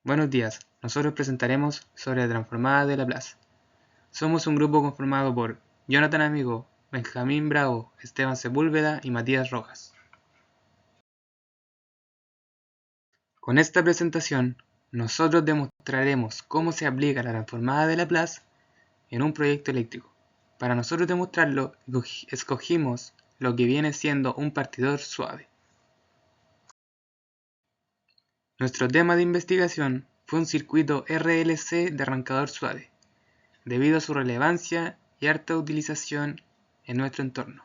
Buenos días, nosotros presentaremos sobre la transformada de Laplace. Somos un grupo conformado por Jonathan Amigo, Benjamín Bravo, Esteban Sepúlveda y Matías Rojas. Con esta presentación, nosotros demostraremos cómo se aplica la transformada de Laplace en un proyecto eléctrico. Para nosotros demostrarlo, escogimos lo que viene siendo un partidor suave. Nuestro tema de investigación fue un circuito RLC de arrancador suave, debido a su relevancia y harta utilización en nuestro entorno.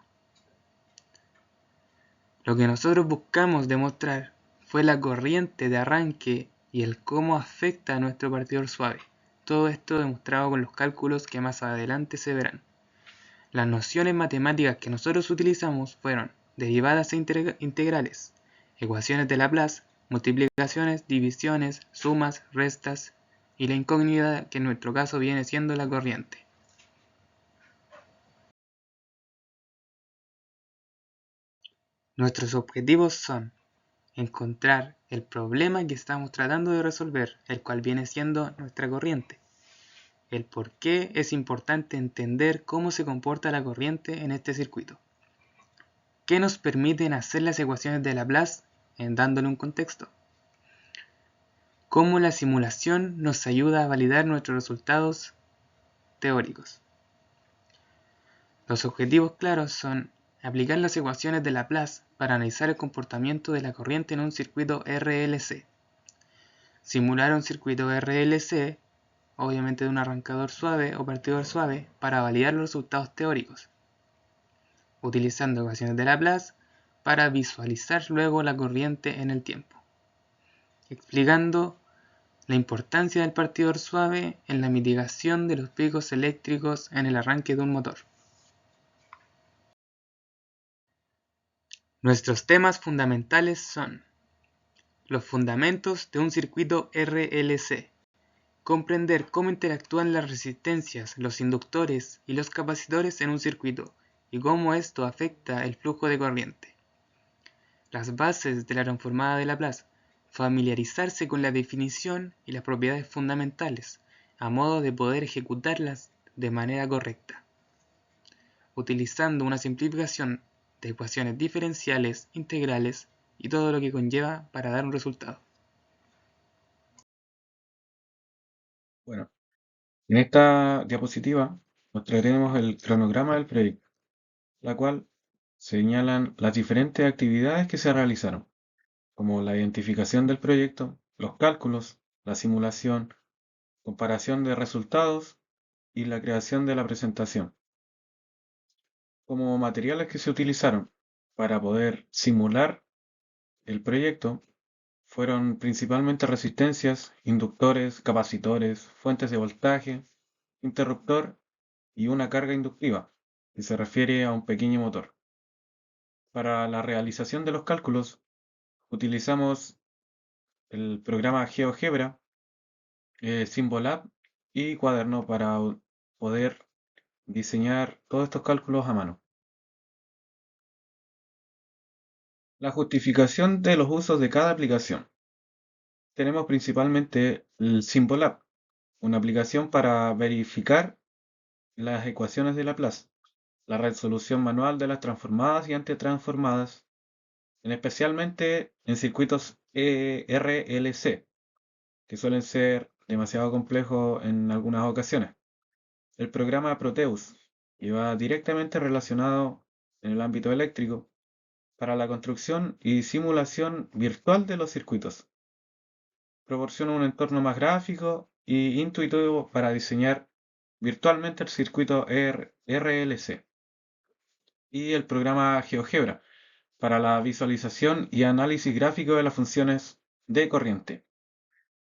Lo que nosotros buscamos demostrar fue la corriente de arranque y el cómo afecta a nuestro partidor suave. Todo esto demostrado con los cálculos que más adelante se verán. Las nociones matemáticas que nosotros utilizamos fueron derivadas e integrales, ecuaciones de Laplace, multiplicaciones, divisiones, sumas, restas y la incógnita que en nuestro caso viene siendo la corriente. Nuestros objetivos son encontrar el problema que estamos tratando de resolver, el cual viene siendo nuestra corriente. El por qué es importante entender cómo se comporta la corriente en este circuito. ¿Qué nos permiten hacer las ecuaciones de Laplace dándole un contexto? Cómo la simulación nos ayuda a validar nuestros resultados teóricos. Los objetivos claros son aplicar las ecuaciones de Laplace para analizar el comportamiento de la corriente en un circuito RLC. Simular un circuito RLC, obviamente de un arrancador suave o partidor suave, para validar los resultados teóricos. Utilizando ecuaciones de Laplace para visualizar luego la corriente en el tiempo. Explicando la importancia del partidor suave en la mitigación de los picos eléctricos en el arranque de un motor. Nuestros temas fundamentales son los fundamentos de un circuito RLC, comprender cómo interactúan las resistencias, los inductores y los capacitores en un circuito y cómo esto afecta el flujo de corriente. Las bases de la transformada de Laplace, familiarizarse con la definición y las propiedades fundamentales, a modo de poder ejecutarlas de manera correcta, utilizando una simplificación de ecuaciones diferenciales, integrales y todo lo que conlleva para dar un resultado. Bueno, en esta diapositiva mostraremos el cronograma del proyecto, la cual señalan las diferentes actividades que se realizaron, como la identificación del proyecto, los cálculos, la simulación, comparación de resultados y la creación de la presentación. Como materiales que se utilizaron para poder simular el proyecto fueron principalmente resistencias, inductores, capacitores, fuentes de voltaje, interruptor y una carga inductiva, que se refiere a un pequeño motor. Para la realización de los cálculos utilizamos el programa GeoGebra, Symbolab y Cuaderno para poder diseñar todos estos cálculos a mano. La justificación de los usos de cada aplicación. Tenemos principalmente el Symbolab, una aplicación para verificar las ecuaciones de Laplace, la resolución manual de las transformadas y antitransformadas, especialmente en circuitos RLC, que suelen ser demasiado complejos en algunas ocasiones. El programa Proteus, que va directamente relacionado en el ámbito eléctrico, para la construcción y simulación virtual de los circuitos. Proporciona un entorno más gráfico e intuitivo para diseñar virtualmente el circuito RLC. Y el programa GeoGebra, para la visualización y análisis gráfico de las funciones de corriente.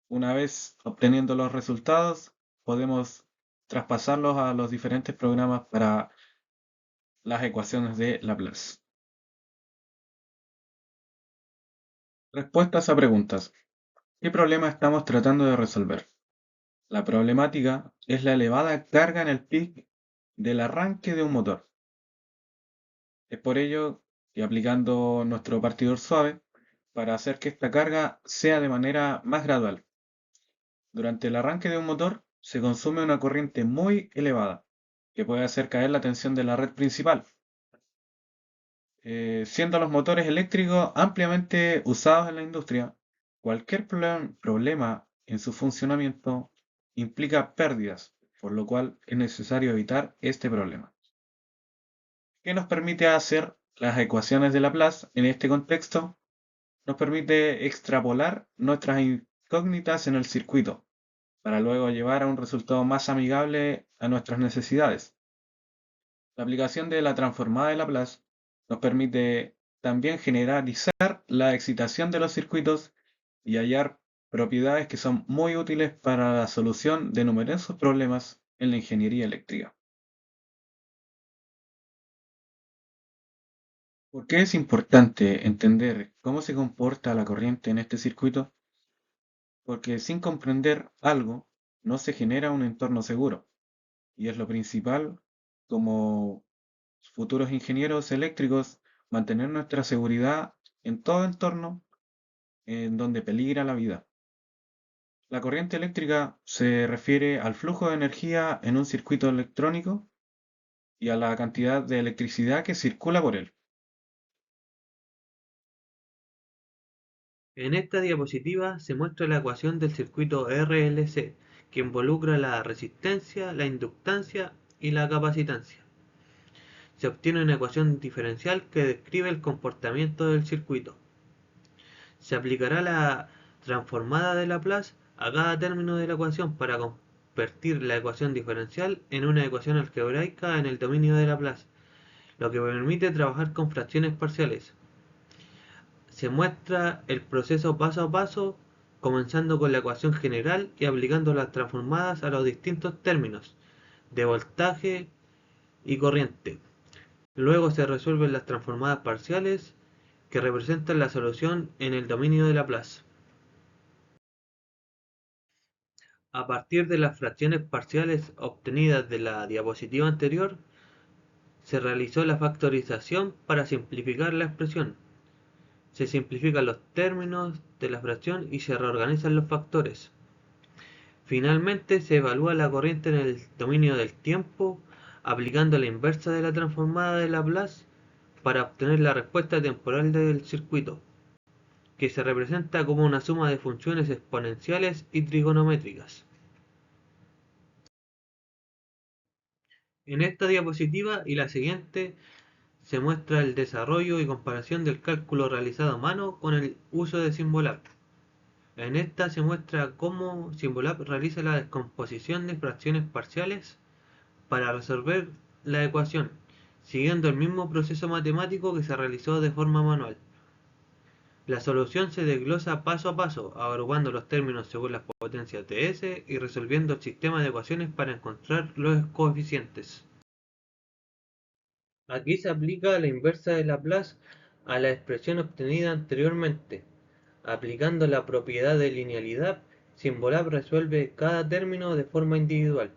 Una vez obteniendo los resultados, podemos traspasarlos a los diferentes programas para las ecuaciones de Laplace. Respuestas a preguntas. ¿Qué problema estamos tratando de resolver? La problemática es la elevada carga en el pic del arranque de un motor. Es por ello que aplicando nuestro partidor suave para hacer que esta carga sea de manera más gradual. Durante el arranque de un motor se consume una corriente muy elevada, que puede hacer caer la tensión de la red principal, siendo los motores eléctricos ampliamente usados en la industria. Cualquier problema en su funcionamiento implica pérdidas, por lo cual es necesario evitar este problema. ¿Qué nos permite hacer las ecuaciones de Laplace en este contexto? Nos permite extrapolar nuestras incógnitas en el circuito para luego llevar a un resultado más amigable a nuestras necesidades. La aplicación de la transformada de Laplace nos permite también generalizar la excitación de los circuitos y hallar propiedades que son muy útiles para la solución de numerosos problemas en la ingeniería eléctrica. ¿Por qué es importante entender cómo se comporta la corriente en este circuito? Porque sin comprender algo no se genera un entorno seguro, y es lo principal como futuros ingenieros eléctricos mantener nuestra seguridad en todo entorno en donde peligra la vida. La corriente eléctrica se refiere al flujo de energía en un circuito electrónico y a la cantidad de electricidad que circula por él. En esta diapositiva se muestra la ecuación del circuito RLC, que involucra la resistencia, la inductancia y la capacitancia. Se obtiene una ecuación diferencial que describe el comportamiento del circuito. Se aplicará la transformada de Laplace a cada término de la ecuación para convertir la ecuación diferencial en una ecuación algebraica en el dominio de Laplace, lo que permite trabajar con fracciones parciales. Se muestra el proceso paso a paso, comenzando con la ecuación general y aplicando las transformadas a los distintos términos de voltaje y corriente. Luego se resuelven las transformadas parciales que representan la solución en el dominio de Laplace. A partir de las fracciones parciales obtenidas de la diapositiva anterior, se realizó la factorización para simplificar la expresión. Se simplifican los términos de la fracción y se reorganizan los factores. Finalmente, se evalúa la corriente en el dominio del tiempo aplicando la inversa de la transformada de Laplace para obtener la respuesta temporal del circuito, que se representa como una suma de funciones exponenciales y trigonométricas. En esta diapositiva y la siguiente se muestra el desarrollo y comparación del cálculo realizado a mano con el uso de Symbolab. En esta se muestra cómo Symbolab realiza la descomposición de fracciones parciales para resolver la ecuación, siguiendo el mismo proceso matemático que se realizó de forma manual. La solución se desglosa paso a paso, agrupando los términos según las potencias de S y resolviendo el sistema de ecuaciones para encontrar los coeficientes. Aquí se aplica la inversa de Laplace a la expresión obtenida anteriormente. Aplicando la propiedad de linealidad, Symbolab resuelve cada término de forma individual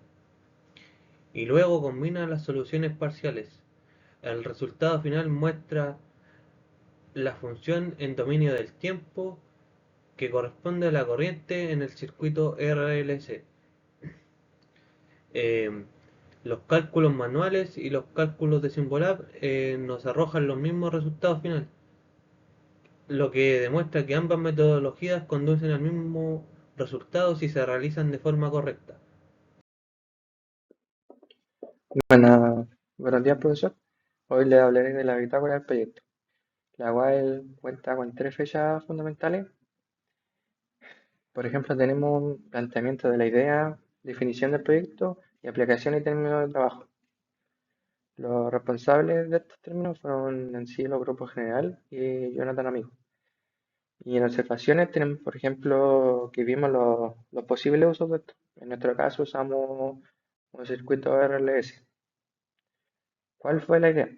y luego combina las soluciones parciales. El resultado final muestra la función en dominio del tiempo que corresponde a la corriente en el circuito RLC. Eh, los cálculos manuales y los cálculos de Symbolab nos arrojan los mismos resultados finales, lo que demuestra que ambas metodologías conducen al mismo resultado si se realizan de forma correcta. Buenos días, profesor. Hoy le hablaré de la bitácora del proyecto, la cual cuenta con tres fechas fundamentales. Por ejemplo, tenemos un planteamiento de la idea, definición del proyecto y aplicación y términos de trabajo. Los responsables de estos términos fueron en sí los grupos general y Jonathan Amigo. Y en observaciones tenemos, por ejemplo, que vimos los posibles usos de esto. En nuestro caso usamos un circuito RLS. ¿Cuál fue la idea?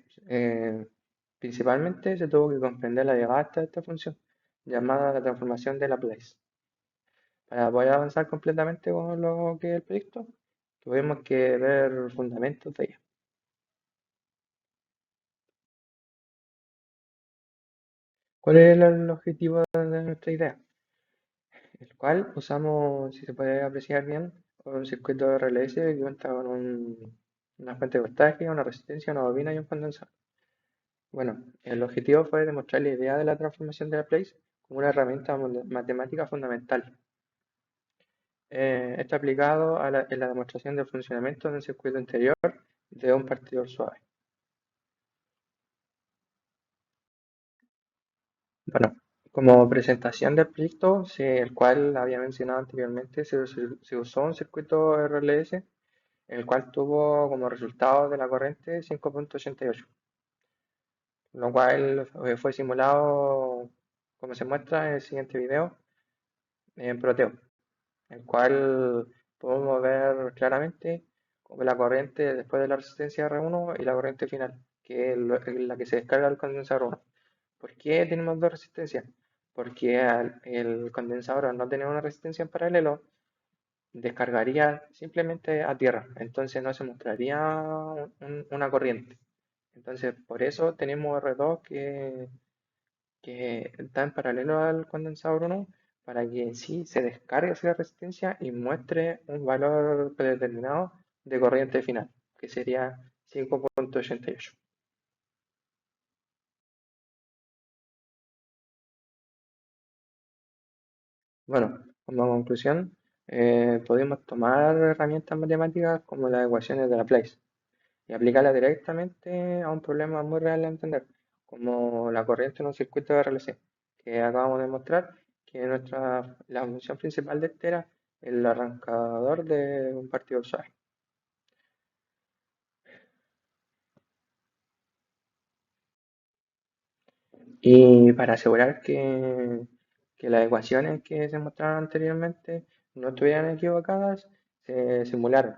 Principalmente se tuvo que comprender la llegada de esta función, llamada la transformación de Laplace. Para poder avanzar completamente con lo que es el proyecto, tuvimos que ver fundamentos de ella. ¿Cuál es el objetivo de nuestra idea? el cual usamos, si se puede apreciar bien, un circuito RLS que cuenta con una fuente de voltaje, una resistencia, una bobina y un condensador. Bueno, el objetivo fue demostrar la idea de la transformación de Laplace como una herramienta matemática fundamental. Está aplicado en la demostración del funcionamiento de un circuito interior de un partidor suave. Bueno, como presentación del proyecto, el cual había mencionado anteriormente, se usó un circuito RLS, el cual tuvo como resultado de la corriente 5.88, lo cual fue simulado, como se muestra en el siguiente video, en Proteo, el cual podemos ver claramente como la corriente después de la resistencia R1 y la corriente final, que es la que se descarga del condensador 1. ¿Por qué tenemos dos resistencias? Porque el condensador, al no tener una resistencia en paralelo, descargaría simplemente a tierra, entonces no se mostraría una corriente. Entonces, por eso tenemos R2 que está en paralelo al condensador 1 para que en sí se descargue esa resistencia y muestre un valor predeterminado de corriente final, que sería 5.88. Bueno, como conclusión, podemos tomar herramientas matemáticas como las ecuaciones de Laplace y aplicarlas directamente a un problema muy real de entender, como la corriente en un circuito de RLC, que acabamos de mostrar que la función principal de este era el arrancador de un partido suave. Y para asegurar que las ecuaciones que se mostraron anteriormente no estuvieran equivocadas, se simularon,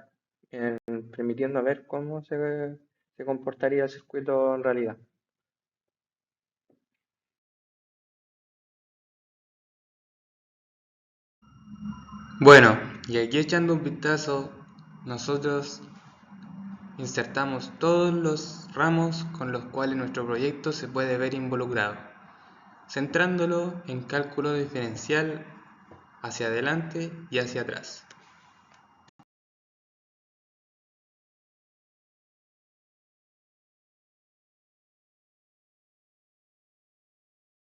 permitiendo ver cómo se comportaría el circuito en realidad. Bueno, y aquí echando un vistazo, nosotros insertamos todos los ramos con los cuales nuestro proyecto se puede ver involucrado, centrándolo en cálculo diferencial hacia adelante y hacia atrás.